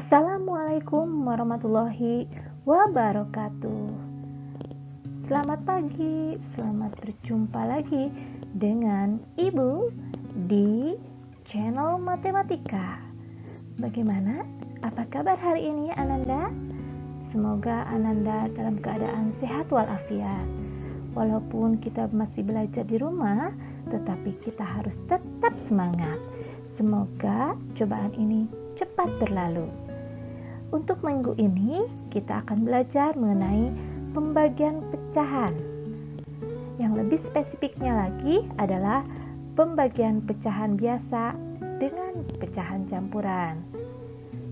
Assalamualaikum warahmatullahi wabarakatuh. Selamat pagi, selamat berjumpa lagi dengan Ibu di channel Matematika. Bagaimana? Apa kabar hari ini Ananda? Semoga Ananda dalam keadaan sehat walafiat. Walaupun kita masih belajar di rumah, tetapi kita harus tetap semangat. Semoga cobaan ini cepat berlalu. Untuk minggu ini, kita akan belajar mengenai pembagian pecahan. Yang lebih spesifiknya lagi adalah pembagian pecahan biasa dengan pecahan campuran.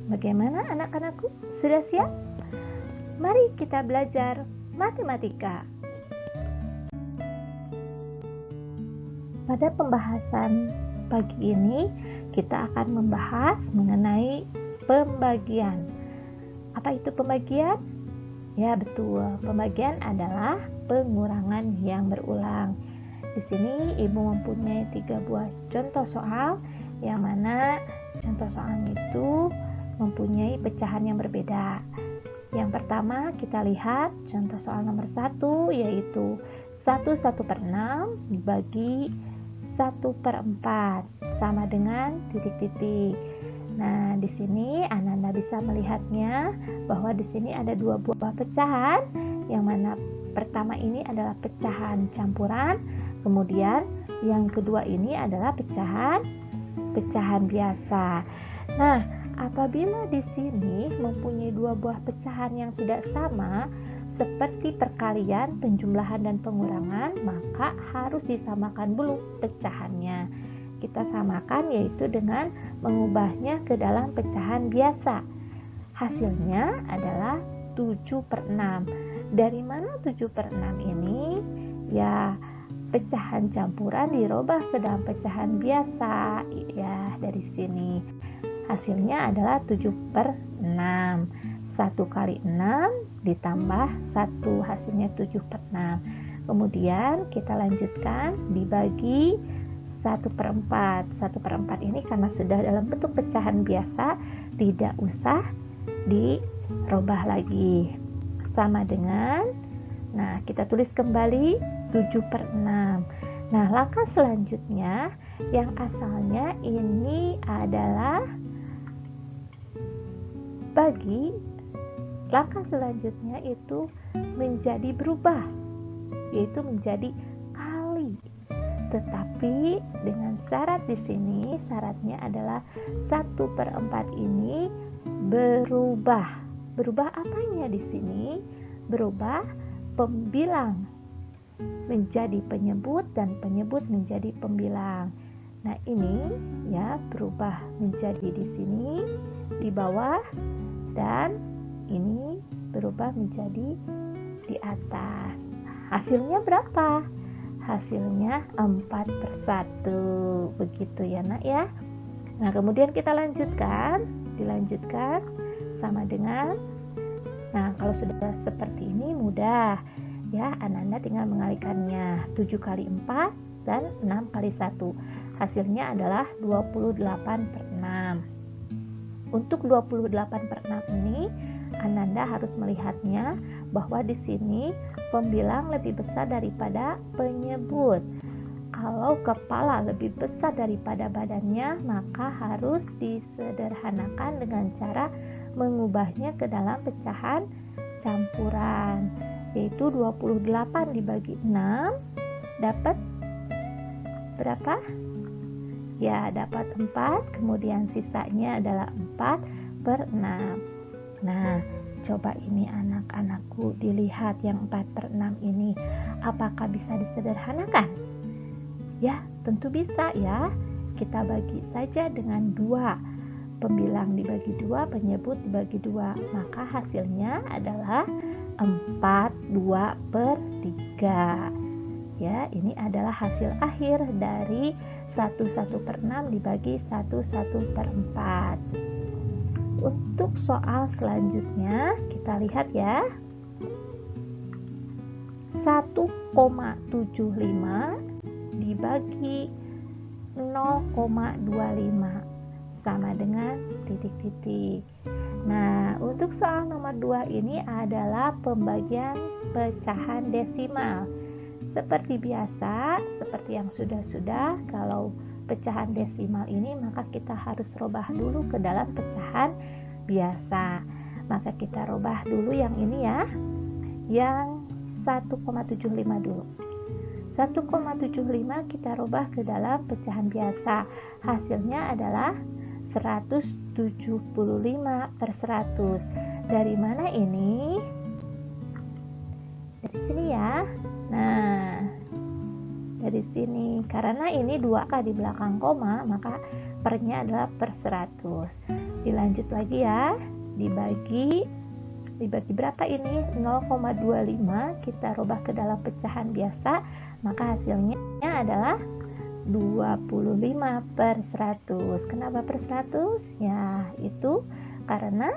Bagaimana anak-anakku? Sudah siap? Mari kita belajar matematika. Pada pembahasan pagi ini, kita akan membahas mengenai pembagian. Apa itu pembagian? Ya betul, pembagian adalah pengurangan yang berulang. Di sini Ibu mempunyai 3 buah contoh soal, yang mana contoh soal itu mempunyai pecahan yang berbeda. Yang pertama kita lihat contoh soal nomor 1, yaitu 1/6 dibagi 1/4 sama dengan titik-titik. Nah, di sini Ananda bisa melihatnya bahwa di sini ada 2 buah pecahan, yang mana pertama ini adalah pecahan campuran, kemudian yang kedua ini adalah pecahan biasa. Nah, apabila di sini mempunyai 2 buah pecahan yang tidak sama, seperti perkalian, penjumlahan, dan pengurangan, maka harus disamakan dulu pecahannya. Kita samakan yaitu dengan mengubahnya ke dalam pecahan biasa. Hasilnya adalah 7/6. Dari mana 7/6 ini? Ya, pecahan campuran dirubah ke dalam pecahan biasa. Ya, dari sini. Hasilnya adalah 7/6. 1 kali 6 ditambah 1, hasilnya 7/6. Kemudian kita lanjutkan dibagi 1/4. 1/4 ini karena sudah dalam bentuk pecahan biasa, tidak usah dirubah lagi. Sama dengan, nah kita tulis kembali 7/6. Nah, langkah selanjutnya yang asalnya ini adalah bagi. Langkah selanjutnya itu menjadi berubah, yaitu menjadi kali. Tetapi dengan syarat di sini, syaratnya adalah 1/4 ini berubah. Berubah apanya di sini? Berubah pembilang menjadi penyebut dan penyebut menjadi pembilang. Nah, ini ya berubah menjadi di sini di bawah, dan ini berubah menjadi di atas. Hasilnya berapa? Hasilnya 4/1. Begitu ya nak ya. Nah, kemudian kita dilanjutkan sama dengan, nah kalau sudah seperti ini mudah ya, Ananda tinggal mengalihkannya. 7 kali 4 dan 6 kali 1. Hasilnya adalah 28/6. Untuk 28/6 ini Ananda harus melihatnya bahwa di sini pembilang lebih besar daripada penyebut. Kalau kepala lebih besar daripada badannya, maka harus disederhanakan dengan cara mengubahnya ke dalam pecahan campuran, yaitu 28 dibagi 6 dapat berapa? Ya, dapat 4, kemudian sisanya adalah 4/6. Nah, coba ini anak-anakku dilihat yang 4/6 ini, apakah bisa disederhanakan? Ya, tentu bisa ya. Kita bagi saja dengan 2. Pembilang dibagi 2, penyebut dibagi 2, maka hasilnya adalah 4/2/3. Ya, ini adalah hasil akhir dari 1/6 dibagi 1/4. Untuk soal selanjutnya kita lihat ya. 1,75 dibagi 0,25 sama dengan titik-titik. Nah, untuk soal nomor 2 ini adalah pembagian pecahan desimal. Seperti biasa, seperti yang sudah-sudah, kalau pecahan desimal ini maka kita harus rubah dulu ke dalam pecahan biasa. Maka kita rubah dulu yang ini ya, yang 1,75 dulu. 1,75 kita rubah ke dalam pecahan biasa. Hasilnya adalah 175/100. Dari mana ini? Dari sini ya. Nah, dari sini. Karena ini 2K di belakang koma, maka pernya adalah per 100. Dilanjut lagi ya. Dibagi berapa ini? 0,25 kita rubah ke dalam pecahan biasa, maka hasilnya adalah 25/100. Kenapa per 100? Ya, itu karena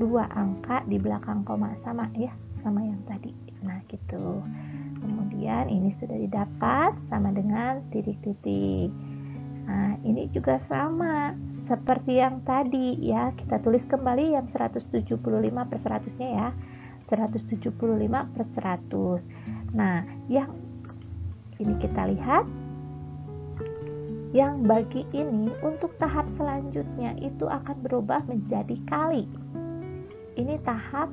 2 angka di belakang koma sama ya, sama yang tadi. Nah, gitu. Kemudian ini sudah didapat sama dengan titik-titik. Nah, ini juga sama seperti yang tadi ya. Kita tulis kembali yang 175/100-nya ya. 175/100. Nah, yang ini kita lihat, yang bagi ini untuk tahap selanjutnya itu akan berubah menjadi kali. Ini tahap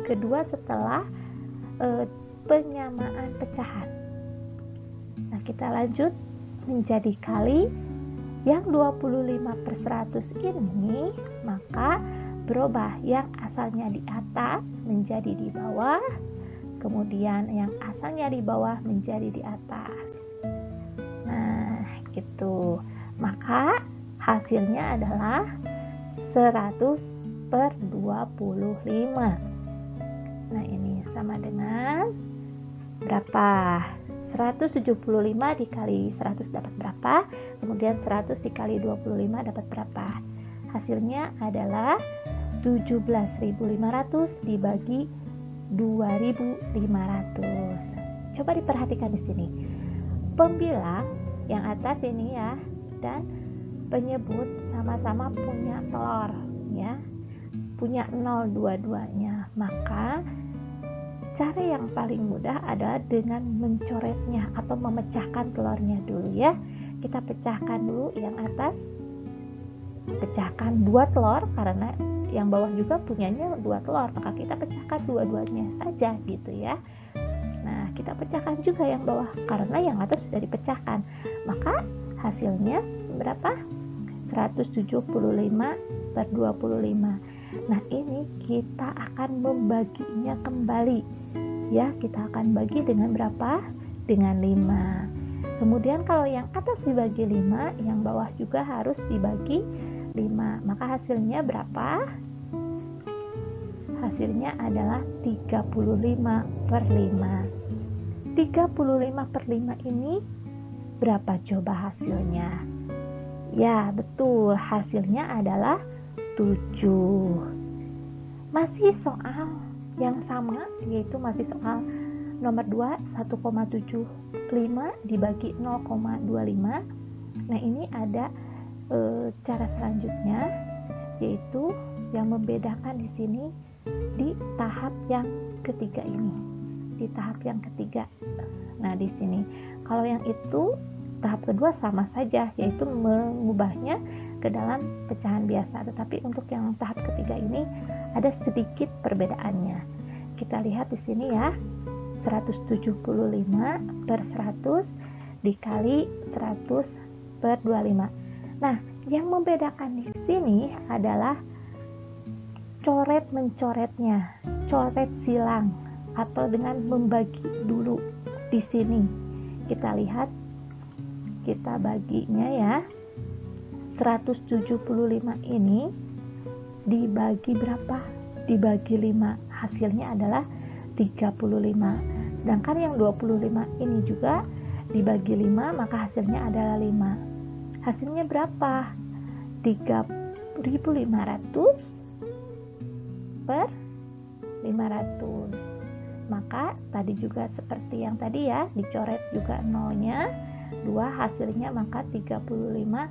kedua setelah penyamaan pecahan. Nah, kita lanjut menjadi kali. Yang 25/100 ini maka berubah, yang asalnya di atas menjadi di bawah, kemudian yang asalnya di bawah menjadi di atas. Nah, gitu. Maka hasilnya adalah 100/25. Nah, ini sama dengan berapa? 175 dikali 100 dapat berapa? Kemudian 100 dikali 25 dapat berapa? Hasilnya adalah 17.500 dibagi 2.500. Coba diperhatikan di sini. Pembilang yang atas ini ya, dan penyebut sama-sama punya telur ya. Punya 0 dua-duanya. Maka cara yang paling mudah adalah dengan mencoretnya atau memecahkan telurnya dulu ya. Kita pecahkan dulu yang atas. Pecahkan 2 telur karena yang bawah juga punyanya 2 telur, maka kita pecahkan dua-duanya saja gitu ya. Nah, kita pecahkan juga yang bawah karena yang atas sudah dipecahkan. Maka hasilnya berapa? 175/25. Nah, ini kita akan membaginya kembali. Ya, kita akan bagi dengan berapa? Dengan 5. Kemudian kalau yang atas dibagi 5, yang bawah juga harus dibagi 5. Maka hasilnya berapa? Hasilnya adalah 35/5. 35/5 ini berapa coba hasilnya? Ya, betul. Hasilnya adalah 7. Masih soal yang sama, yaitu masih soal nomor 2, 1,75 dibagi 0,25. Nah, ini ada cara selanjutnya, yaitu yang membedakan di sini di tahap yang ketiga ini. Di tahap yang ketiga. Nah, di sini kalau yang itu tahap kedua sama saja, yaitu mengubahnya ke dalam pecahan biasa. Tetapi untuk yang tahap ketiga ini ada sedikit perbedaannya. Kita lihat di sini ya, 175/100 dikali 100/25. Nah, yang membedakan di sini adalah coret mencoretnya, coret silang atau dengan membagi dulu. Di sini kita lihat, kita baginya ya, 175 ini dibagi berapa? Dibagi 5. Hasilnya adalah 35. Sedangkan yang 25 ini juga dibagi 5, maka hasilnya adalah 5. Hasilnya berapa? 3.500 per 500. Maka tadi juga seperti yang tadi ya, dicoret juga nolnya 2, hasilnya maka 35/5.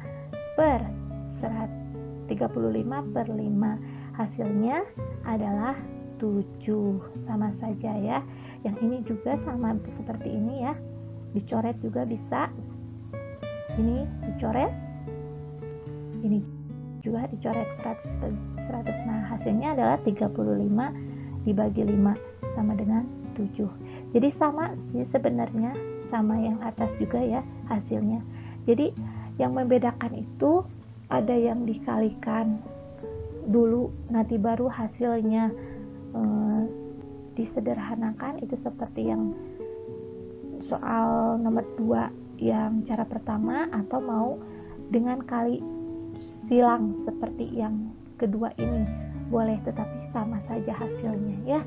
hasilnya adalah 7. Sama saja ya. Yang ini juga sama seperti ini ya. Dicoret juga bisa. Ini dicoret. Ini juga dicoret 100. Nah, hasilnya adalah 35 dibagi 5 sama dengan 7. Jadi sama sih sebenarnya, sama yang atas juga ya hasilnya. Jadi yang membedakan itu ada yang dikalikan dulu, nanti baru hasilnya disederhanakan. Itu seperti yang soal nomor 2 yang cara pertama, atau mau dengan kali silang seperti yang kedua ini boleh, tetapi sama saja hasilnya ya.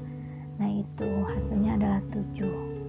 Nah, itu hasilnya adalah 7.